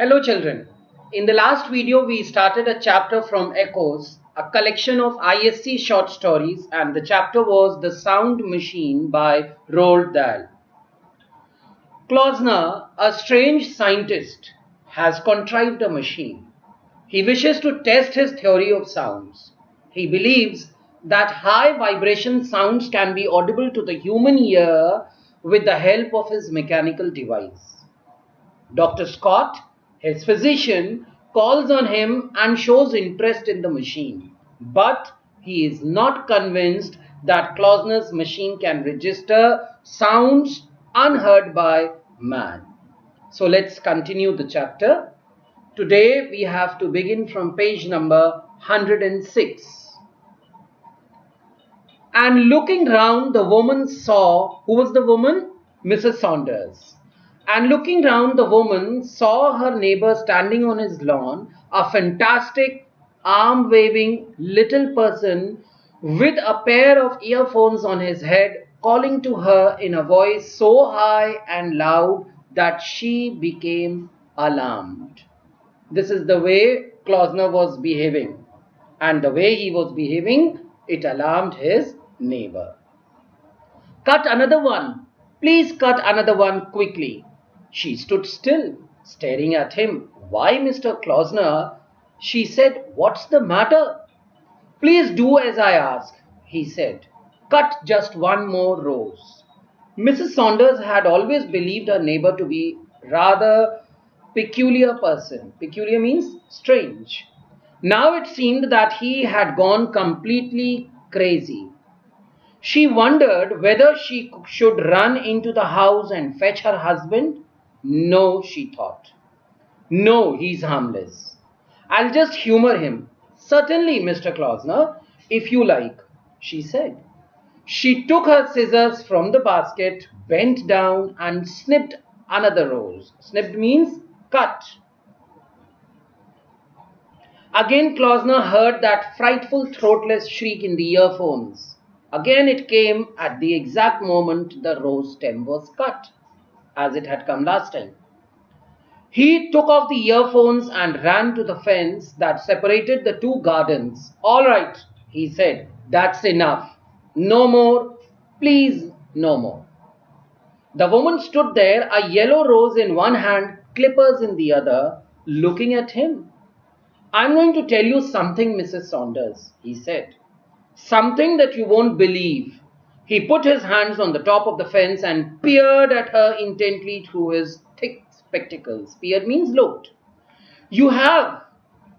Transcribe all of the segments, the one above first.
Hello children. In the last video we started a chapter from Echoes, a collection of ISC short stories, and the chapter was The Sound Machine by Roald Dahl. Klausner, a strange scientist, has contrived a machine. He wishes to test his theory of sounds. He believes that high vibration sounds can be audible to the human ear with the help of his mechanical device. Dr. Scott, his physician, calls on him and shows interest in the machine. But he is not convinced that Klausner's machine can register sounds unheard by man. So let's continue the chapter. Today we have to begin from page number 106. And looking round, the woman saw, who was the woman? Mrs. Saunders. And looking round, the woman saw her neighbor standing on his lawn, a fantastic, arm-waving little person with a pair of earphones on his head, calling to her in a voice so high and loud that she became alarmed. This is the way Klausner was behaving. And the way he was behaving, it alarmed his neighbor. Cut another one. Please cut another one quickly. She stood still, staring at him. Why, Mr. Klausner? She said, what's the matter? Please do as I ask, he said. Cut just one more rose. Mrs. Saunders had always believed her neighbor to be rather peculiar person. Peculiar means strange. Now it seemed that he had gone completely crazy. She wondered whether she should run into the house and fetch her husband. No, she thought. No, he's harmless. I'll just humor him. Certainly, Mr. Klausner, if you like, she said. She took her scissors from the basket, bent down and snipped another rose. Snipped means cut. Again Klausner heard that frightful throatless shriek in the earphones. Again it came at the exact moment the rose stem was cut, as it had come last time. He took off the earphones and ran to the fence that separated the two gardens. All right, he said, that's enough. No more, please, no more. The woman stood there, a yellow rose in one hand, clippers in the other, looking at him. I'm going to tell you something, Mrs. Saunders, he said. Something that you won't believe. He put his hands on the top of the fence and peered at her intently through his thick spectacles. Peered means looked. You have,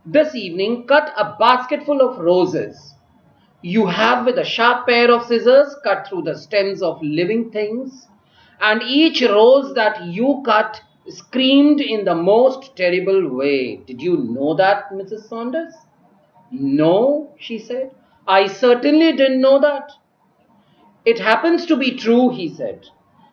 this evening, cut a basketful of roses. You have, with a sharp pair of scissors, cut through the stems of living things. And each rose that you cut screamed in the most terrible way. Did you know that, Mrs. Saunders? No, she said. I certainly didn't know that. It happens to be true, he said.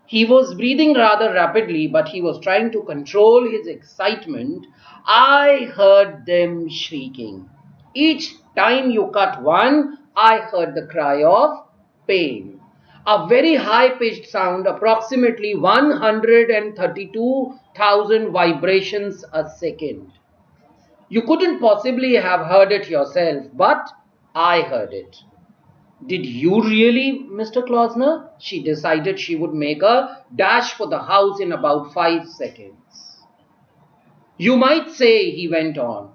He was breathing rather rapidly, but he was trying to control his excitement. I heard them shrieking. Each time you cut one, I heard the cry of pain. A very high-pitched sound, approximately 132,000 vibrations a second. You couldn't possibly have heard it yourself, but I heard it. Did you really, Mr. Klausner? She decided she would make a dash for the house in about 5 seconds. You might say, he went on,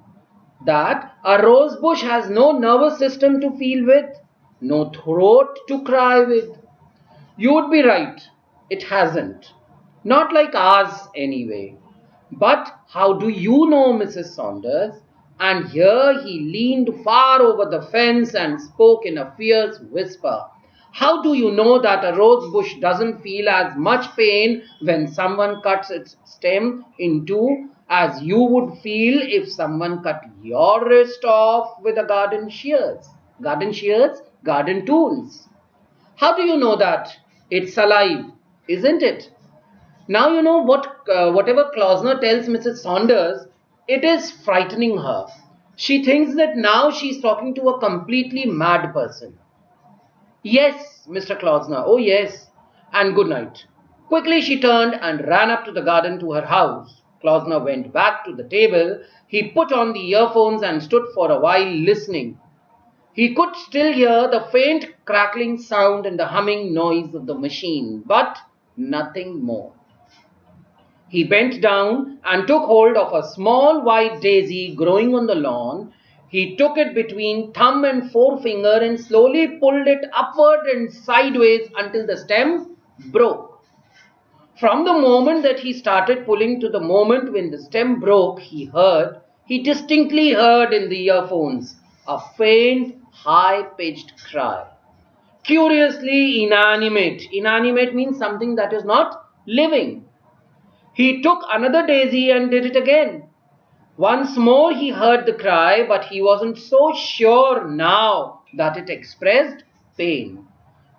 that a rose bush has no nervous system to feel with, no throat to cry with. You would be right, it hasn't. Not like ours anyway. But how do you know, Mrs. Saunders? And here he leaned far over the fence and spoke in a fierce whisper. How do you know that a rose bush doesn't feel as much pain when someone cuts its stem in two as you would feel if someone cut your wrist off with a garden shears? Garden shears, garden tools. How do you know that? It's alive, isn't it? Now you know whatever Klausner tells Mrs. Saunders, it is frightening her. She thinks that now she is talking to a completely mad person. Yes, Mr. Klausner, oh yes, and good night. Quickly she turned and ran up to the garden to her house. Klausner went back to the table. He put on the earphones and stood for a while listening. He could still hear the faint crackling sound and the humming noise of the machine, but nothing more. He bent down and took hold of a small white daisy growing on the lawn. He took it between thumb and forefinger and slowly pulled it upward and sideways until the stem broke. From the moment that he started pulling to the moment when the stem broke, he distinctly heard in the earphones a faint, high-pitched cry. Curiously inanimate. Inanimate means something that is not living. He took another daisy and did it again. Once more he heard the cry, but he wasn't so sure now that it expressed pain.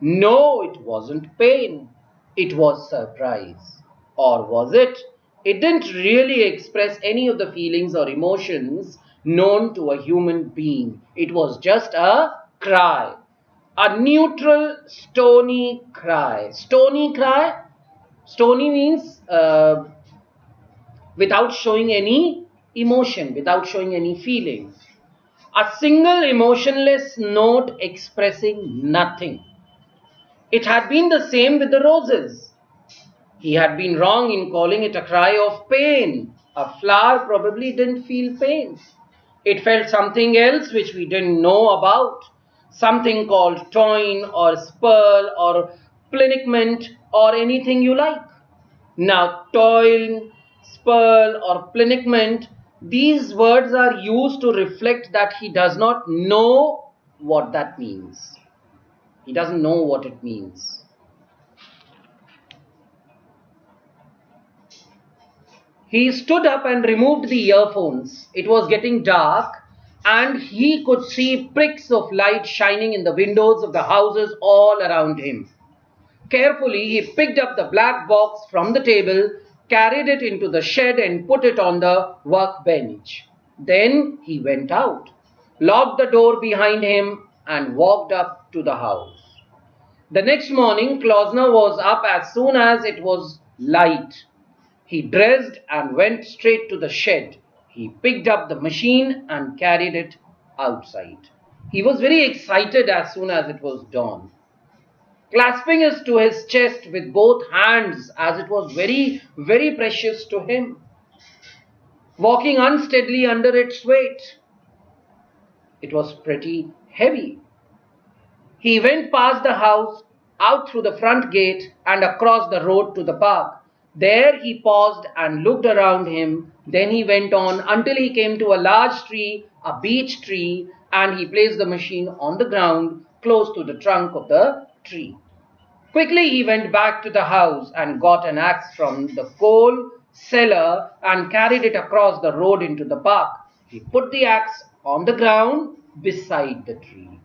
No, it wasn't pain. It was surprise. Or was it? It didn't really express any of the feelings or emotions known to a human being. It was just a cry. A neutral, stony cry. Stony cry? Stony means without showing any emotion, without showing any feeling. A single emotionless note expressing nothing. It had been the same with the roses. He had been wrong in calling it a cry of pain. A flower probably didn't feel pain. It felt something else which we didn't know about. Something called toin or spurl or plinnicment or anything you like. Now, toil, spurl or plinnicment, these words are used to reflect that he does not know what that means. He doesn't know what it means. He stood up and removed the earphones. It was getting dark and he could see pricks of light shining in the windows of the houses all around him. Carefully, he picked up the black box from the table, carried it into the shed and put it on the workbench. Then he went out, locked the door behind him and walked up to the house. The next morning, Klausner was up as soon as it was light. He dressed and went straight to the shed. He picked up the machine and carried it outside. He was very excited as soon as it was dawn. Clasping it to his chest with both hands as it was very, very precious to him. Walking unsteadily under its weight. It was pretty heavy. He went past the house, out through the front gate and across the road to the park. There he paused and looked around him. Then he went on until he came to a large tree, a beech tree, and he placed the machine on the ground close to the trunk of the tree. Quickly he went back to the house and got an axe from the coal cellar and carried it across the road into the park. He put the axe on the ground beside the tree.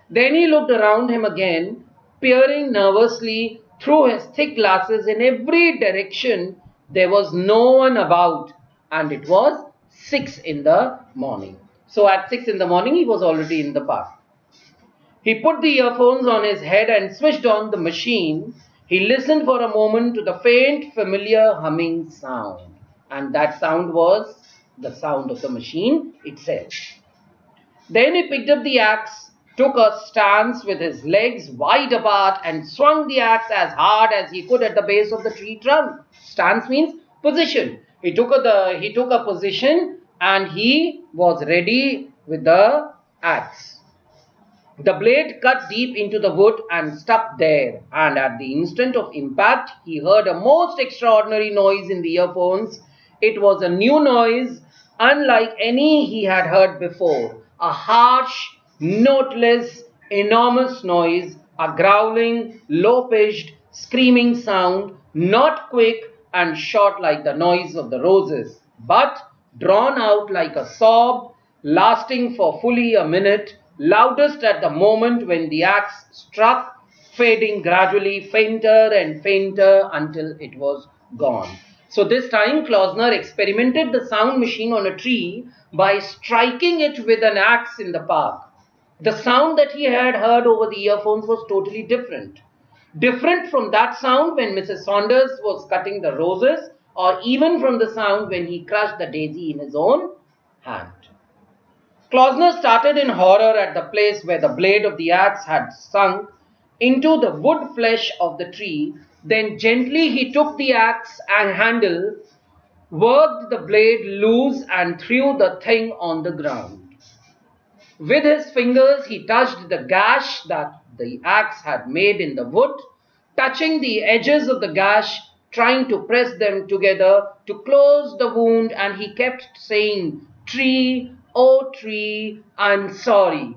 Then he looked around him again, peering nervously through his thick glasses in every direction. There was no one about, and it was 6 in the morning. So at 6 in the morning, he was already in the park. He put the earphones on his head and switched on the machine. He listened for a moment to the faint, familiar humming sound. And that sound was the sound of the machine itself. Then he picked up the axe, took a stance with his legs wide apart and swung the axe as hard as he could at the base of the tree trunk. Stance means position. He took a position and he was ready with the axe. The blade cut deep into the wood and stuck there, and at the instant of impact, he heard a most extraordinary noise in the earphones. It was a new noise, unlike any he had heard before. A harsh, noteless, enormous noise, a growling, low-pitched, screaming sound, not quick and short like the noise of the roses, but drawn out like a sob, lasting for fully a minute, loudest at the moment when the axe struck, fading gradually fainter and fainter until it was gone. So this time Klausner experimented the sound machine on a tree by striking it with an axe in the park. The sound that he had heard over the earphones was totally different. Different from that sound when Mrs. Saunders was cutting the roses or even from the sound when he crushed the daisy in his own hand. Klausner started in horror at the place where the blade of the axe had sunk into the wood flesh of the tree. Then gently he took the axe and handle, worked the blade loose, and threw the thing on the ground. With his fingers he touched the gash that the axe had made in the wood, touching the edges of the gash, trying to press them together to close the wound, and he kept saying, "Tree, oh tree, I'm sorry,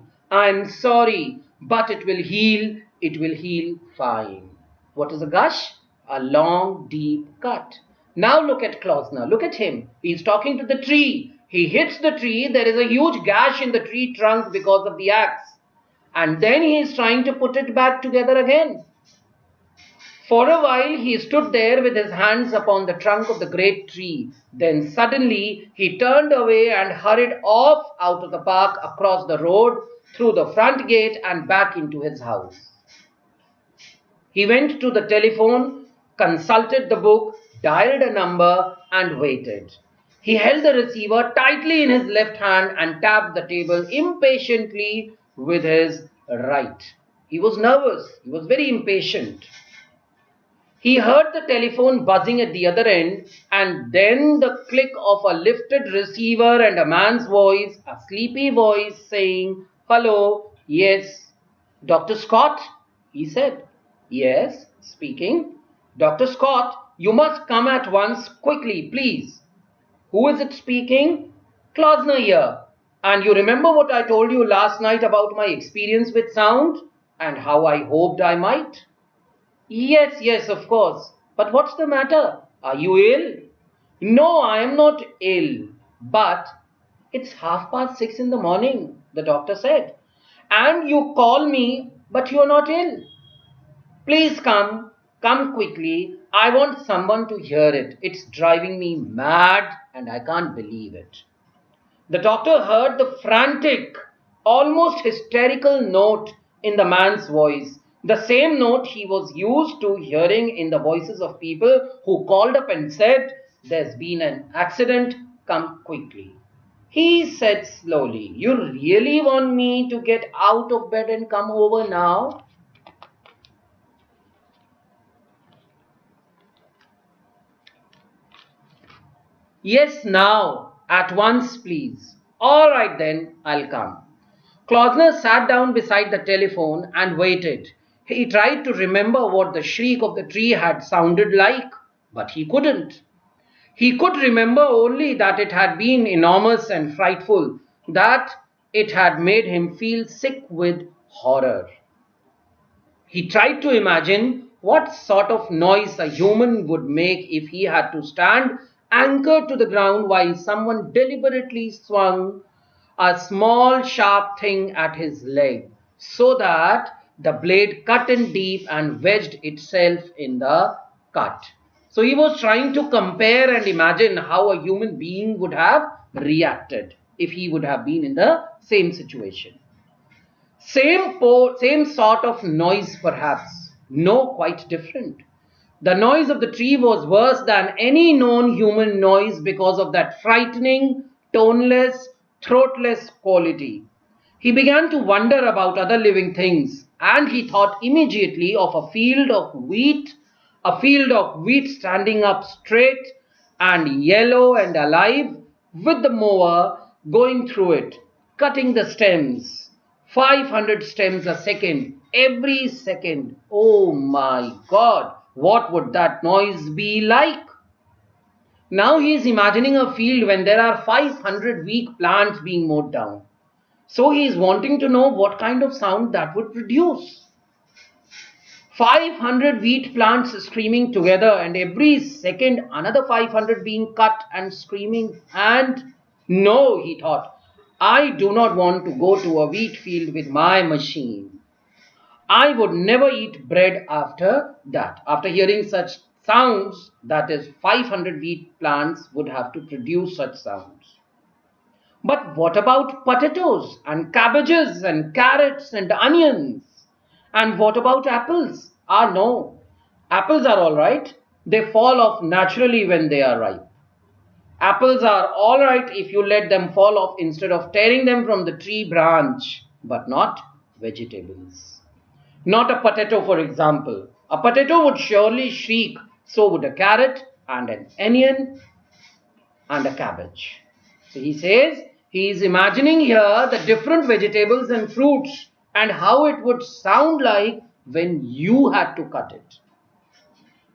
but it will heal fine." What is a gush? A long, deep cut. Now look at Klausner. Look at him. He's talking to the tree. He hits the tree. There is a huge gash in the tree trunk because of the axe. And then he is trying to put it back together again. For a while he stood there with his hands upon the trunk of the great tree. Then suddenly he turned away and hurried off out of the park, across the road, through the front gate, and back into his house. He went to the telephone, consulted the book, dialed a number, and waited. He held the receiver tightly in his left hand and tapped the table impatiently with his right. He was nervous. He was very impatient. He heard the telephone buzzing at the other end, and then the click of a lifted receiver and a man's voice, a sleepy voice, saying, "Hello, yes." "Dr. Scott?" he said. "Yes, speaking." "Dr. Scott, you must come at once, quickly, please." "Who is it speaking?" "Klausner here. And you remember what I told you last night about my experience with sound and how I hoped I might?" Yes, of course. But what's the matter? Are you ill?" "No, I am not ill. But it's 6:30 in the morning," the doctor said. "And you call me, but you're not ill. Please come quickly. I want someone to hear it. It's driving me mad and I can't believe it." The doctor heard the frantic, almost hysterical note in the man's voice, the same note he was used to hearing in the voices of people who called up and said, "There's been an accident, come quickly." He said slowly, "You really want me to get out of bed and come over now?" "Yes, now, at once, please." "All right then, I'll come." Klausner sat down beside the telephone and waited. He tried to remember what the shriek of the tree had sounded like, but he couldn't. He could remember only that it had been enormous and frightful, that it had made him feel sick with horror. He tried to imagine what sort of noise a human would make if he had to stand anchored to the ground while someone deliberately swung a small sharp thing at his leg, so that the blade cut in deep and wedged itself in the cut. So he was trying to compare and imagine how a human being would have reacted if he would have been in the same situation. Same sort of noise perhaps. No, quite different. The noise of the tree was worse than any known human noise because of that frightening, toneless, throatless quality. He began to wonder about other living things, and he thought immediately of a field of wheat standing up straight and yellow and alive, with the mower going through it, cutting the stems. 500 stems a second, every second. Oh my God, what would that noise be like? Now he is imagining a field when there are 500 weak plants being mowed down. So he is wanting to know what kind of sound that would produce. 500 wheat plants screaming together, and every second another 500 being cut and screaming. And no, he thought, I do not want to go to a wheat field with my machine. I would never eat bread after that. After hearing such sounds, that is 500 wheat plants would have to produce such sounds. But what about potatoes and cabbages and carrots and onions? And what about apples? Ah, no. Apples are all right. They fall off naturally when they are ripe. Apples are all right if you let them fall off instead of tearing them from the tree branch, but not vegetables. Not a potato, for example. A potato would surely shriek, so would a carrot and an onion and a cabbage. So he says he is imagining here the different vegetables and fruits and how it would sound like when you had to cut it.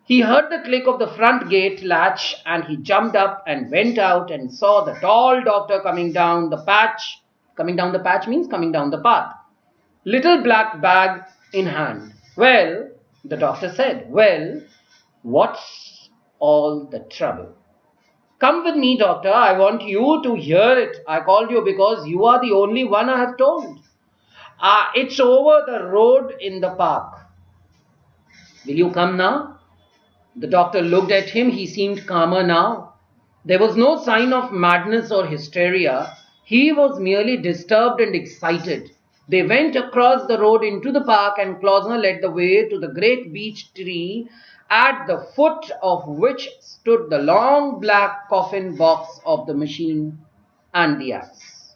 He heard the click of the front gate latch and he jumped up and went out and saw the tall doctor coming down the patch. Coming down the patch means coming down the path. Little black bag in hand. Well, the doctor said, well, what's all the trouble? Come with me, doctor. I want you to hear it. I called you because you are the only one I have told. It's over the road in the park. Will you come now? The doctor looked at him. He seemed calmer now. There was no sign of madness or hysteria. He was merely disturbed and excited. They went across the road into the park and Klausner led the way to the great beech tree at the foot of which stood the long black coffin box of the machine and the axe.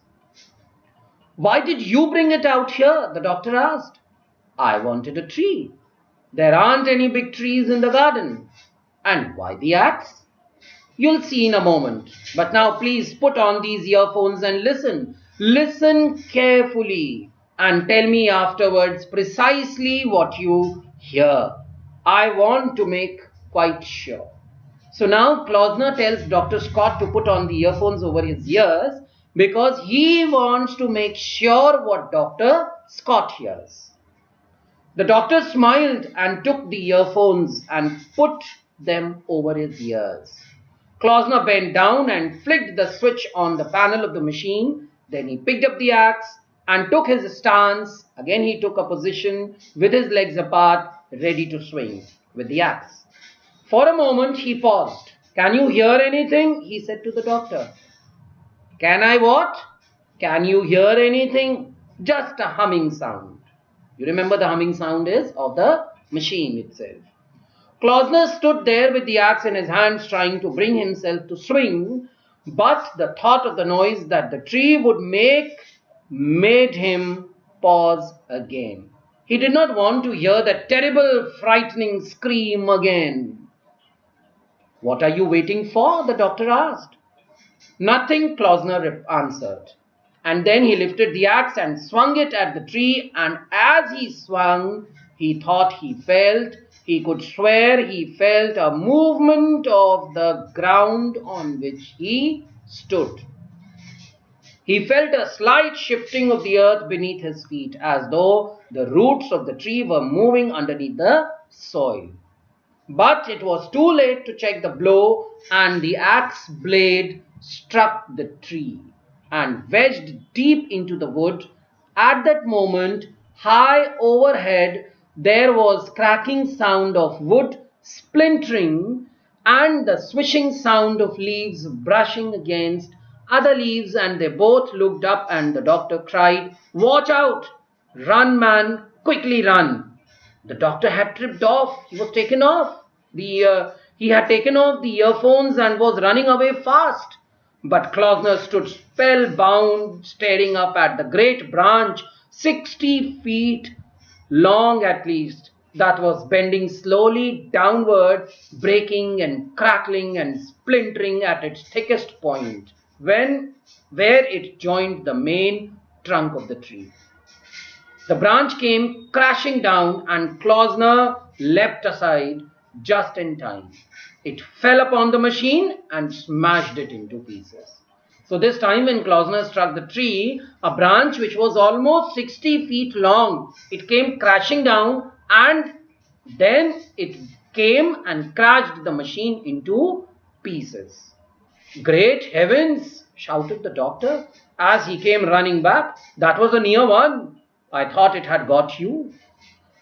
Why did you bring it out here? The doctor asked. I wanted a tree. There aren't any big trees in the garden. And why the axe? You'll see in a moment. But now please put on these earphones and listen. Listen carefully and tell me afterwards precisely what you hear. I want to make quite sure. So now Klausner tells Dr. Scott to put on the earphones over his ears because he wants to make sure what Dr. Scott hears. The doctor smiled and took the earphones and put them over his ears. Klausner bent down and flicked the switch on the panel of the machine. Then he picked up the axe and took his stance. Again he took a position with his legs apart, ready to swing with the axe. For a moment he paused. Can you hear anything? He said to the doctor. Can I what? Can you hear anything? Just a humming sound. You remember the humming sound is of the machine itself. Klausner stood there with the axe in his hands trying to bring himself to swing, but the thought of the noise that the tree would make made him pause again. He did not want to hear that terrible, frightening scream again. What are you waiting for? The doctor asked. Nothing, Klausner answered. And then he lifted the axe and swung it at the tree, and as he swung, he thought he could swear he felt a movement of the ground on which he stood. He felt a slight shifting of the earth beneath his feet, as though the roots of the tree were moving underneath the soil. But it was too late to check the blow, and the axe blade struck the tree and wedged deep into the wood. At that moment, high overhead, there was cracking sound of wood splintering and the swishing sound of leaves brushing against other leaves, and they both looked up and the doctor cried, Watch out! Run, man! Quickly run! The doctor had tripped off. He was taken off. He had taken off the earphones and was running away fast. But Klausner stood spellbound, staring up at the great branch, 60 feet long at least, that was bending slowly downward, breaking and crackling and splintering at its thickest point, where it joined the main trunk of the tree. The branch came crashing down and Klausner leapt aside just in time. It fell upon the machine and smashed it into pieces. So this time when Klausner struck the tree, a branch which was almost 60 feet long, it came crashing down and then it came and crashed the machine into pieces. Great heavens, shouted the doctor as he came running back. That was a near one. I thought it had got you.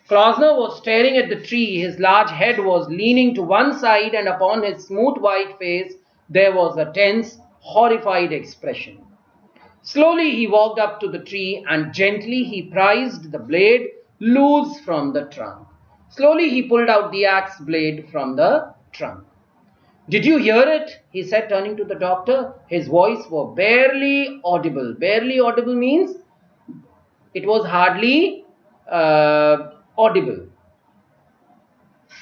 Klausner was staring at the tree. His large head was leaning to one side and upon his smooth white face there was a tense, horrified expression. Slowly he walked up to the tree and gently he prized the blade loose from the trunk. Slowly he pulled out the axe blade from the trunk. "Did you hear it?" he said, turning to the doctor. His voice was barely audible. Barely audible means it was hardly audible.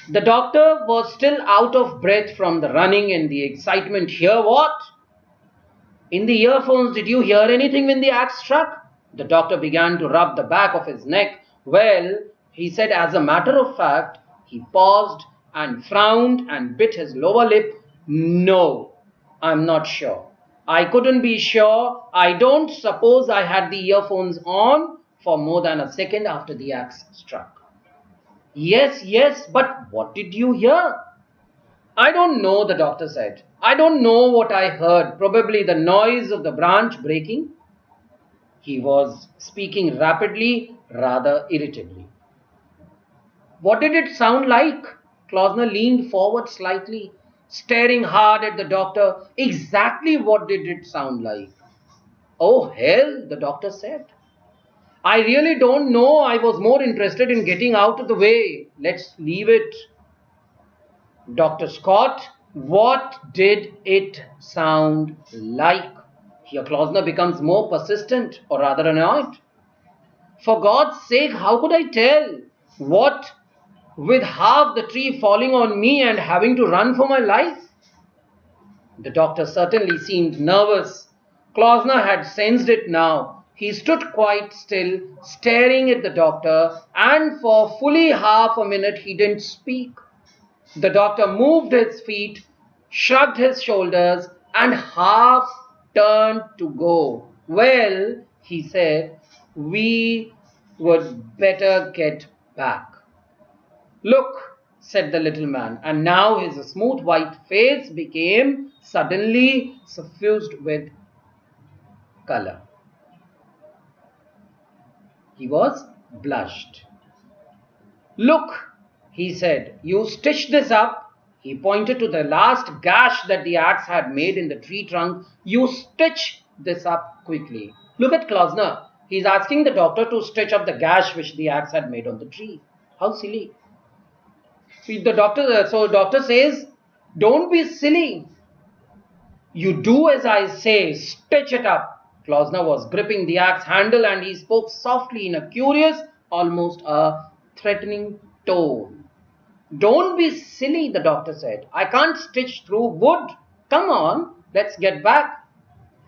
The doctor was still out of breath from the running and the excitement. "Hear what?" "In the earphones, did you hear anything when the axe struck?" The doctor began to rub the back of his neck. "Well," he said, as a matter of fact, he paused and frowned and bit his lower lip. "No, I'm not sure. I couldn't be sure. I don't suppose I had the earphones on for more than a second after the axe struck." Yes, but what did you hear?" "I don't know," the doctor said. "I don't know what I heard. Probably the noise of the branch breaking." He was speaking rapidly, rather irritably. "What did it sound like?" Klausner leaned forward slightly, staring hard at the doctor. "Exactly what did it sound like?" "Oh, hell," the doctor said. "I really don't know. I was more interested in getting out of the way. Let's leave it." "Dr. Scott, what did it sound like?" Here Klausner becomes more persistent, or rather annoyed. "For God's sake, how could I tell? What with half the tree falling on me and having to run for my life?" The doctor certainly seemed nervous. Klausner had sensed it now. He stood quite still, staring at the doctor, and for fully half a minute he didn't speak. The doctor moved his feet, shrugged his shoulders, and half turned to go. "Well," he said, "we would better get back." "Look," said the little man, and now his smooth white face became suddenly suffused with color. He was blushed. "Look," he said, "you stitch this up." He pointed to the last gash that the axe had made in the tree trunk. "You stitch this up quickly." Look at Klausner. He's asking the doctor to stitch up the gash which the axe had made on the tree. How silly. So doctor says, "Don't be silly. You do as I say, stitch it up." Klausner was gripping the axe handle and he spoke softly in a curious, almost a threatening tone. "Don't be silly," the doctor said. "I can't stitch through wood. Come on, let's get back."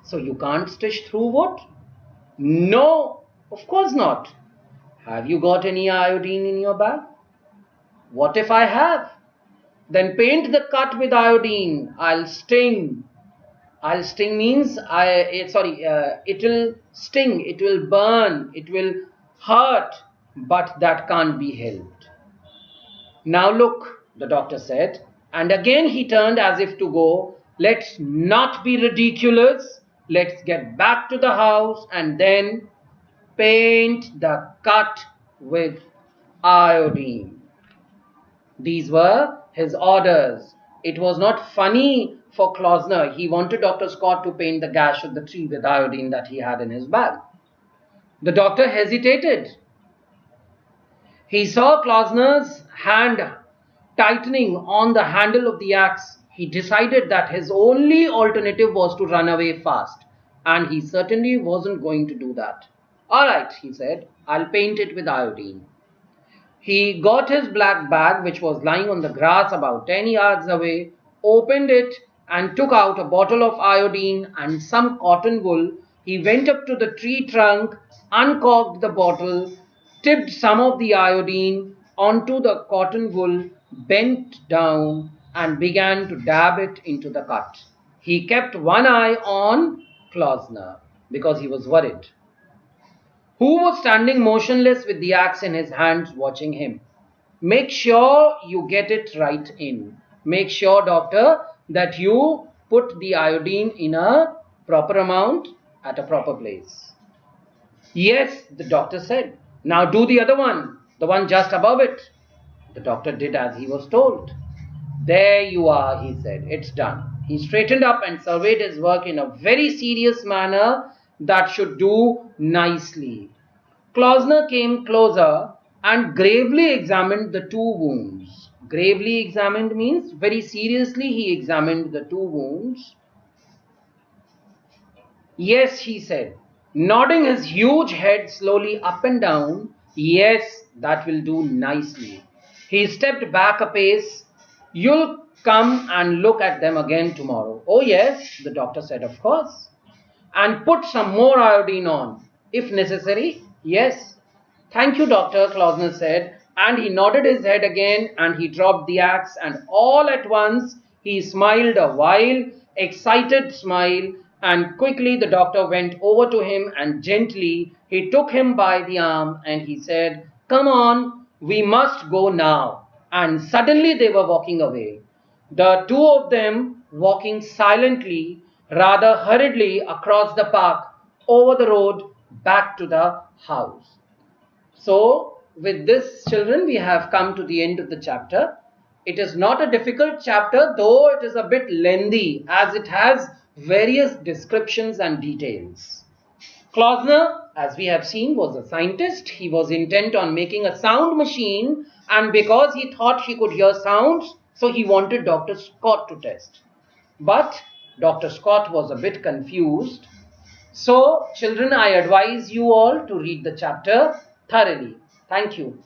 "So you can't stitch through wood?" "No, of course not." "Have you got any iodine in your bag?" "What if I have?" "Then paint the cut with iodine. I'll sting." "I'll sting means it'll sting, it will burn, it will hurt, but that can't be helped." "Now look," the doctor said, and again he turned as if to go. "Let's not be ridiculous. Let's get back to the house and then paint the cut with iodine." These were his orders. It was not funny for Klausner. He wanted Dr. Scott to paint the gash of the tree with iodine that he had in his bag. The doctor hesitated. He saw Klausner's hand tightening on the handle of the axe. He decided that his only alternative was to run away fast, and he certainly wasn't going to do that. "All right," he said, "I'll paint it with iodine." He got his black bag, which was lying on the grass about 10 yards away, opened it and took out a bottle of iodine and some cotton wool. He went up to the tree trunk, uncorked the bottle, tipped some of the iodine onto the cotton wool, bent down and began to dab it into the cut. He kept one eye on Klausner because he was worried, who was standing motionless with the axe in his hands watching him. "Make sure you get it right in. Make sure, doctor, that you put the iodine in a proper amount at a proper place." "Yes," the doctor said. "Now do the other one, the one just above it." The doctor did as he was told. "There you are," he said. "It's done." He straightened up and surveyed his work in a very serious manner that should do nicely. Klausner came closer and gravely examined the two wounds. Gravely examined means very seriously he examined the two wounds. Yes, he said, nodding his huge head slowly up and down. Yes, that will do nicely. He stepped back a pace. You'll come and look at them again tomorrow. Oh, yes, the doctor said, of course. And put some more iodine on, if necessary. Yes. Thank you, Doctor, Klausner said, and he nodded his head again and he dropped the axe, and all at once he smiled a wild, excited smile, and quickly the doctor went over to him and gently he took him by the arm and he said, "Come on, we must go now." And suddenly they were walking away. The two of them walking silently, rather hurriedly across the park, over the road, back to the house. So, with this, children, we have come to the end of the chapter. It is not a difficult chapter, though it is a bit lengthy, as it has various descriptions and details. Klausner, as we have seen, was a scientist. He was intent on making a sound machine, and because he thought he could hear sounds, so he wanted Dr. Scott to test. But Dr. Scott was a bit confused. So, children, I advise you all to read the chapter thoroughly. Thank you.